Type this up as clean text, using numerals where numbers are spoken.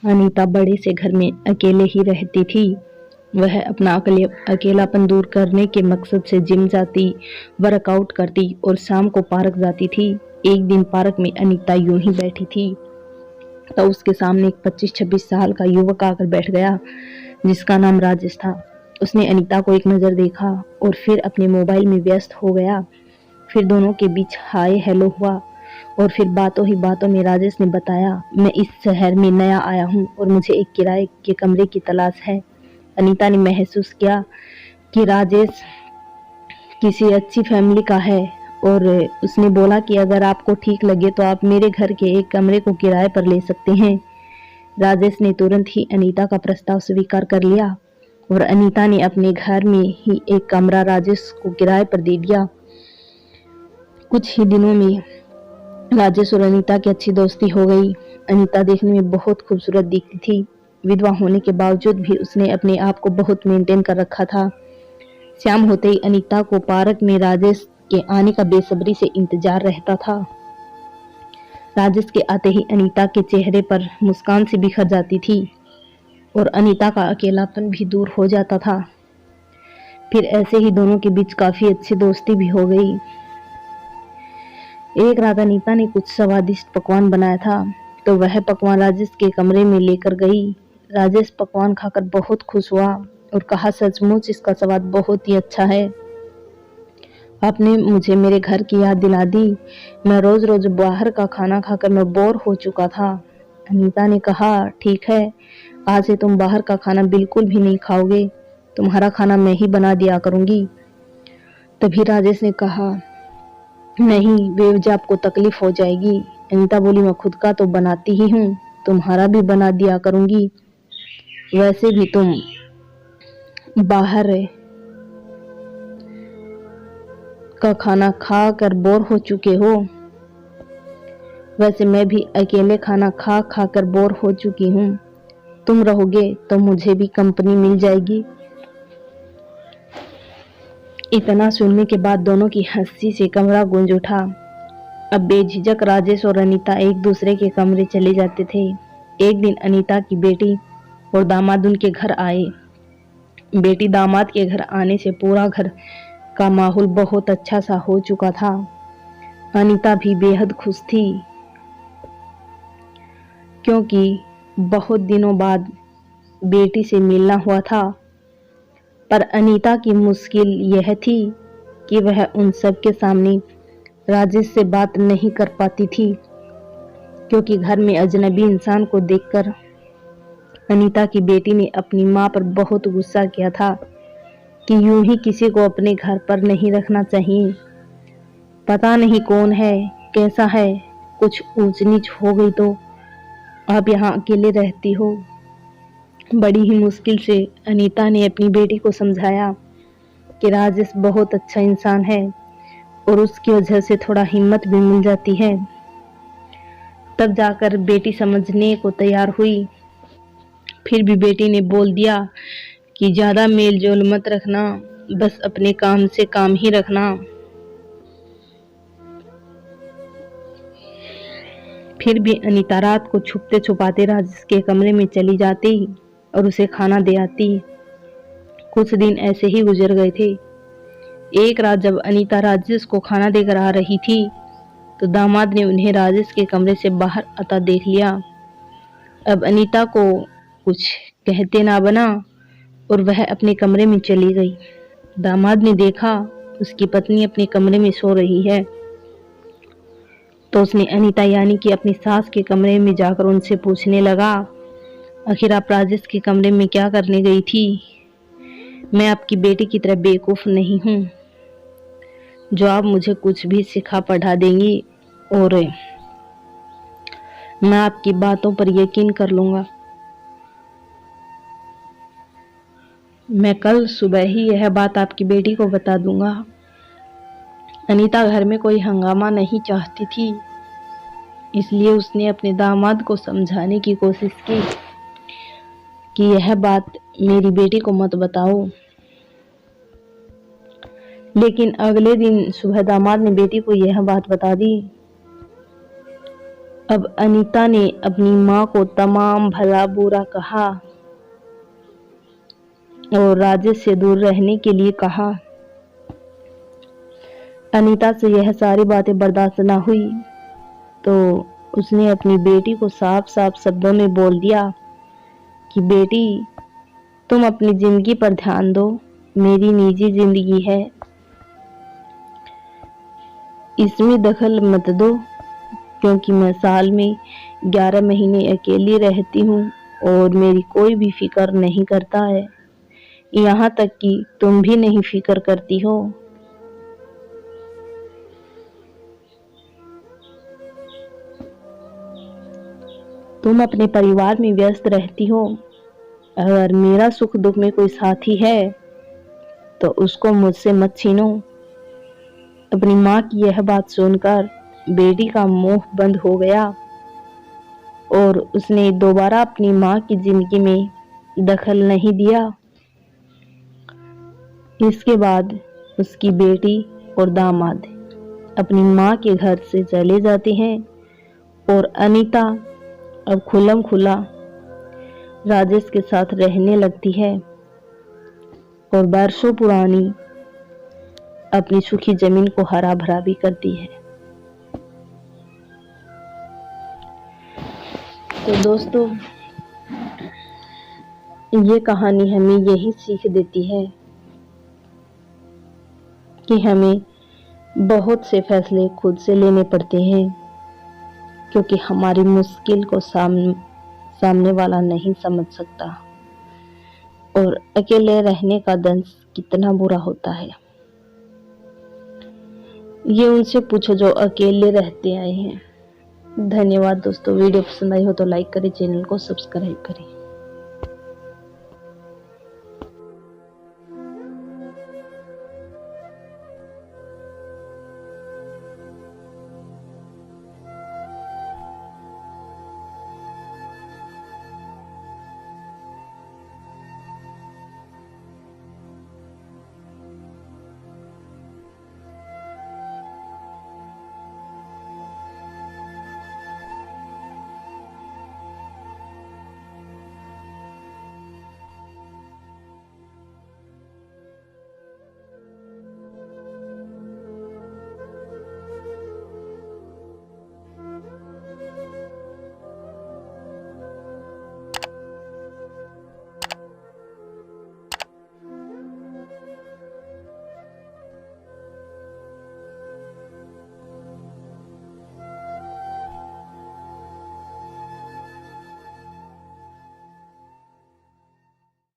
अनीता बड़े से घर में अकेले ही रहती थी। वह अपना अकेलापन दूर करने के मकसद से जिम जाती, वर्कआउट करती और शाम को पार्क जाती थी। एक दिन पार्क में अनीता यूं ही बैठी थी तो उसके सामने एक 25-26 साल का युवक आकर बैठ गया जिसका नाम राजेश था। उसने अनीता को एक नज़र देखा और फिर अपने मोबाइल में व्यस्त हो गया। फिर दोनों के बीच हाय हेलो हुआ और फिर बातों ही बातों में राजेश ने बताया, मैं इस शहर में नया आया हूँ और मुझे एक किराए के कमरे की तलाश है। अनीता ने महसूस किया कि राजेश किसी अच्छी फैमिली का है और उसने बोला कि अगर आपको ठीक लगे तो आप मेरे घर के एक कमरे को किराए पर ले सकते हैं। राजेश ने तुरंत ही अनीता का प्रस्ताव स्वीकार कर लिया और अनीता ने अपने घर में ही एक कमरा राजेश को किराए पर दे दिया। कुछ ही दिनों में राजेश और अनीता की अच्छी दोस्ती हो गई। अनीता देखने में बहुत खूबसूरत दिखती थी। विधवा होने के बावजूद भी उसने अपने आप को बहुत मेंटेन कर रखा था। शाम होते ही अनीता को पार्क में राजेश के आने का बेसब्री से इंतजार रहता था। राजेश के आते ही अनीता के चेहरे पर मुस्कान सी बिखर जाती थी और अनीता का अकेलापन भी दूर हो जाता था। फिर ऐसे ही दोनों के बीच काफी अच्छी दोस्ती भी हो गई। एक रात अनीता ने कुछ स्वादिष्ट पकवान बनाया था तो वह पकवान राजेश के कमरे में लेकर गई। राजेश पकवान खाकर बहुत खुश हुआ और कहा, सचमुच इसका स्वाद बहुत ही अच्छा है। आपने मुझे मेरे घर की याद दिला दी। मैं रोज रोज बाहर का खाना खाकर मैं बोर हो चुका था। अनीता ने कहा, ठीक है, आज से तुम बाहर का खाना बिल्कुल भी नहीं खाओगे। तुम्हारा खाना मैं ही बना दिया करूंगी। तभी राजेश ने कहा, नहीं, बेवजह आपको तकलीफ हो जाएगी। अनीता बोली, मैं खुद का तो बनाती ही हूँ, तुम्हारा भी बना दिया करूंगी। वैसे भी तुम बाहर का खाना खा कर बोर हो चुके हो। वैसे मैं भी अकेले खाना खा खा कर बोर हो चुकी हूँ। तुम रहोगे तो मुझे भी कंपनी मिल जाएगी। इतना सुनने के बाद दोनों की हंसी से कमरा गूंज उठा। अब बेझिझक राजेश और अनीता एक दूसरे के कमरे चले जाते थे। एक दिन अनीता की बेटी और दामाद उनके घर आए। बेटी दामाद के घर आने से पूरा घर का माहौल बहुत अच्छा सा हो चुका था। अनीता भी बेहद खुश थी क्योंकि बहुत दिनों बाद बेटी से मिलना हुआ था। पर अनीता की मुश्किल यह थी कि वह उन सब के सामने राजेश से बात नहीं कर पाती थी क्योंकि घर में अजनबी इंसान को देखकर अनीता की बेटी ने अपनी माँ पर बहुत गुस्सा किया था कि यूं ही किसी को अपने घर पर नहीं रखना चाहिए। पता नहीं कौन है, कैसा है, कुछ ऊंच नीच हो गई तो आप यहाँ अकेले रहती हो। बड़ी ही मुश्किल से अनीता ने अपनी बेटी को समझाया कि राजेश बहुत अच्छा इंसान है और उसकी वजह से थोड़ा हिम्मत भी मिल जाती है। तब जाकर बेटी समझने को तैयार हुई। फिर भी बेटी ने बोल दिया कि ज्यादा मेल जोल मत रखना, बस अपने काम से काम ही रखना। फिर भी अनीता रात को छुपते छुपाते राजेश के कमरे में चली जाती और उसे खाना दे आती। कुछ दिन ऐसे ही गुजर गए थे। एक रात जब अनीता राजेश को खाना देकर आ रही थी तो दामाद ने उन्हें राजेश के कमरे से बाहर आता देख लिया। अब अनीता को कुछ कहते ना बना और वह अपने कमरे में चली गई। दामाद ने देखा उसकी पत्नी अपने कमरे में सो रही है तो उसने अनीता यानी कि अपनी सास के कमरे में जाकर उनसे पूछने लगा, आखिर आप राजेश के कमरे में क्या करने गई थी? मैं आपकी बेटी की तरह बेवकूफ नहीं हूँ जो आप मुझे कुछ भी सिखा पढ़ा देंगी और मैं आपकी बातों पर यकीन कर लूंगा। मैं कल सुबह ही यह बात आपकी बेटी को बता दूंगा। अनीता घर में कोई हंगामा नहीं चाहती थी, इसलिए उसने अपने दामाद को समझाने की कोशिश की कि यह बात मेरी बेटी को मत बताओ। लेकिन अगले दिन सुबह दामाद ने बेटी को यह बात बता दी। अब अनीता ने अपनी माँ को तमाम भला बुरा कहा और राजेश से दूर रहने के लिए कहा। अनीता से यह सारी बातें बर्दाश्त न हुई तो उसने अपनी बेटी को साफ साफ शब्दों में बोल दिया कि बेटी, तुम अपनी जिंदगी पर ध्यान दो, मेरी निजी जिंदगी है, इसमें दखल मत दो, क्योंकि मैं साल में 11 महीने अकेली रहती हूँ और मेरी कोई भी फिक्र नहीं करता है, यहाँ तक कि तुम भी नहीं फिक्र करती हो। तुम अपने परिवार में व्यस्त रहती हो, अगर मेरा सुख दुख में कोई साथी है तो उसको मुझसे मत छीनो। अपनी माँ की यह बात सुनकर बेटी का मुंह बंद हो गया और उसने दोबारा अपनी माँ की जिंदगी में दखल नहीं दिया। इसके बाद उसकी बेटी और दामाद अपनी माँ के घर से चले जाते हैं और अनीता अब खुल्लम खुला राजेश के साथ रहने लगती है और बरसों पुरानी अपनी सूखी जमीन को हरा भरा भी करती है। तो दोस्तों, ये कहानी हमें यही सीख देती है कि हमें बहुत से फैसले खुद से लेने पड़ते हैं, क्योंकि हमारी मुश्किल को सामने वाला नहीं समझ सकता और अकेले रहने का दंश कितना बुरा होता है, ये उनसे पूछो जो अकेले रहते आए हैं। धन्यवाद दोस्तों। वीडियो पसंद आई हो तो लाइक करें, चैनल को सब्सक्राइब करें।